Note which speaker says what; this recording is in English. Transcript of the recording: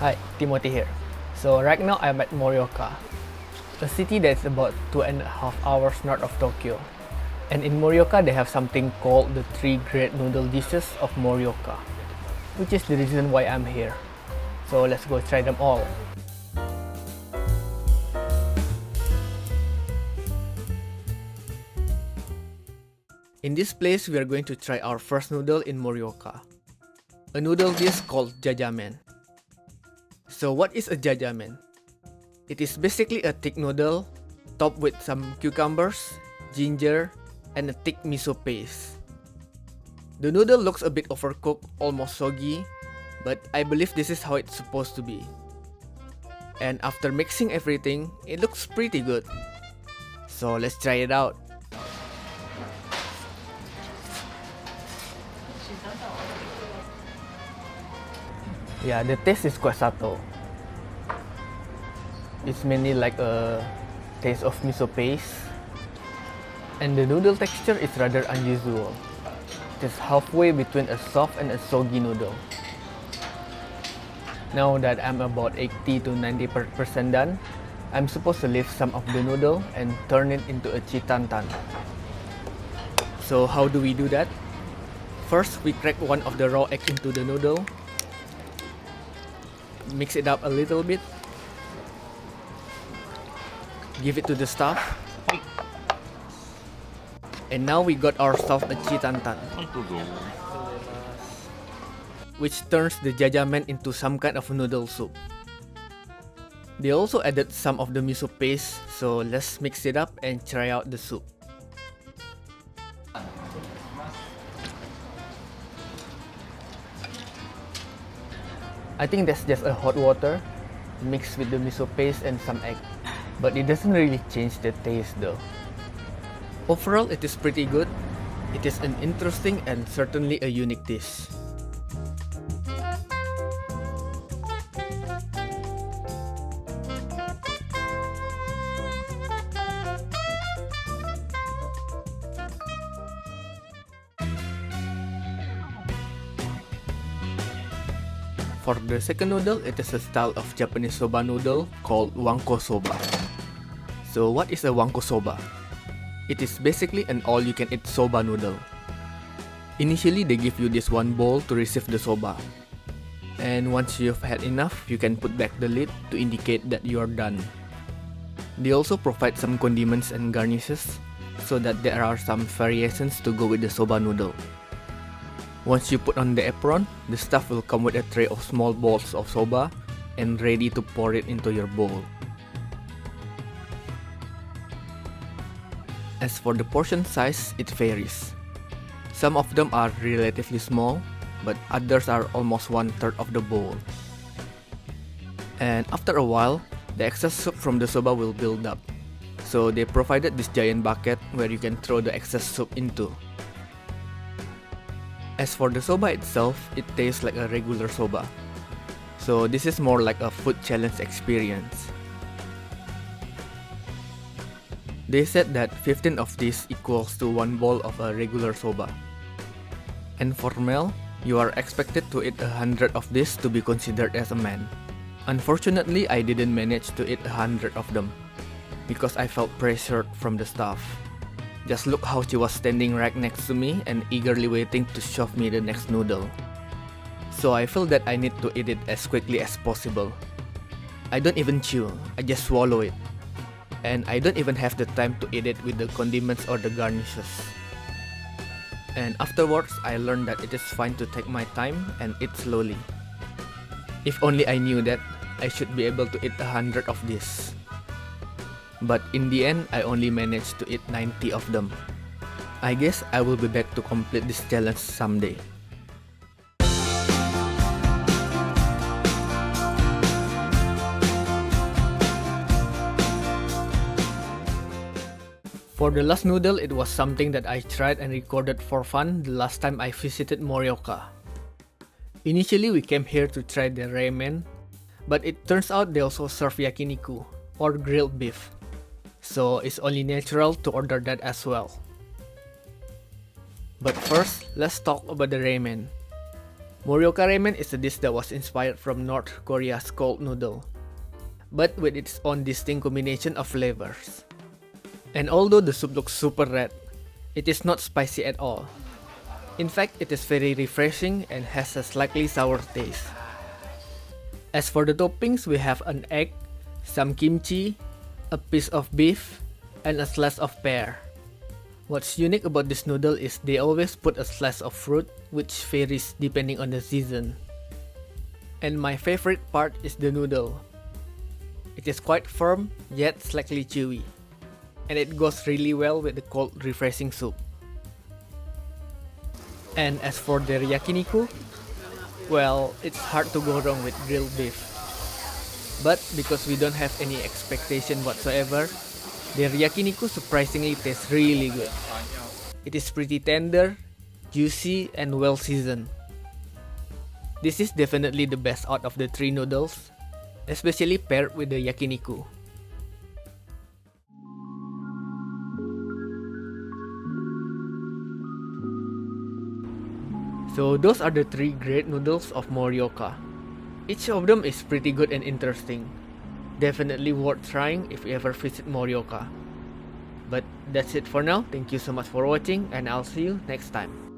Speaker 1: Hi, Timothy here. So right now I'm at Morioka, a city that's about 2.5 hours north of Tokyo. And in Morioka they have something called the 3 great noodle dishes of Morioka, which is the reason why I'm here. So let's go try them all. In this place we are going to try our first noodle in Morioka, a noodle dish called JaJamen. So what is a JaJamen? It is basically a thick noodle topped with some cucumbers, ginger, and a thick miso paste. The noodle looks a bit overcooked, almost soggy, but I believe this is how it's supposed to be. And after mixing everything, it looks pretty good. So let's try it out. Yeah, the taste is quite subtle. It's mainly like a taste of miso paste. And the noodle texture is rather unusual. It is halfway between a soft and a soggy noodle. Now that I'm about 80 to 90% done, I'm supposed to lift some of the noodle and turn it into a chitantan. So how do we do that? First, we crack one of the raw egg into the noodle. Mix it up a little bit. Give it to the stuff. And now we got ourselves a chitantan, which turns the JaJamen into some kind of noodle soup. They also added some of the miso paste, so let's mix it up and try out the soup. I think that's just a hot water mixed with the miso paste and some egg, but it doesn't really change the taste though. Overall, it is pretty good. It is an interesting and certainly a unique dish. For the second noodle, it is a style of Japanese soba noodle called Wankosoba. So what is a Wankosoba? It is basically an all-you-can-eat soba noodle. Initially, they give you this one bowl to receive the soba. And once you've had enough, you can put back the lid to indicate that you are done. They also provide some condiments and garnishes so that there are some variations to go with the soba noodle. Once you put on the apron, the stuff will come with a tray of small balls of soba and ready to pour it into your bowl. As for the portion size, it varies. Some of them are relatively small, but others are almost 1/3 of the bowl. And after a while, the excess soup from the soba will build up. So they provided this giant bucket where you can throw the excess soup into. As for the soba itself, it tastes like a regular soba. So this is more like a food challenge experience. They said that 15 of these equals to one bowl of a regular soba. And for male, you are expected to eat 100 of this to be considered as a man. Unfortunately, I didn't manage to eat 100 of them because I felt pressured from the staff. Just look how she was standing right next to me and eagerly waiting to shove me the next noodle. So I feel that I need to eat it as quickly as possible. I don't even chew, I just swallow it. And I don't even have the time to eat it with the condiments or the garnishes. And afterwards, I learned that it is fine to take my time and eat slowly. If only I knew that, I should be able to eat 100 of this. But in the end, I only managed to eat 90 of them. I guess I will be back to complete this challenge someday. For the last noodle, it was something that I tried and recorded for fun the last time I visited Morioka. Initially, we came here to try the Reimen, but it turns out they also serve Yakiniku, or grilled beef. So it's only natural to order that as well. But first, let's talk about the Reimen. Morioka Reimen is a dish that was inspired from North Korea's cold noodle, but with its own distinct combination of flavors. And although the soup looks super red, it is not spicy at all. In fact, it is very refreshing and has a slightly sour taste. As for the toppings, we have an egg, some kimchi, a piece of beef, and a slice of pear. What's unique about this noodle is they always put a slice of fruit, which varies depending on the season. And my favorite part is the noodle. It is quite firm, yet slightly chewy, and it goes really well with the cold refreshing soup. And as for their yakiniku, well, it's hard to go wrong with grilled beef. But because we don't have any expectation whatsoever, their yakiniku surprisingly tastes really good. It is pretty tender, juicy, and well seasoned. This is definitely the best out of the 3 noodles, especially paired with the yakiniku. So those are the 3 great noodles of Morioka. Each of them is pretty good and interesting. Definitely worth trying if you ever visit Morioka. But that's it for now. Thank you so much for watching, and I'll see you next time.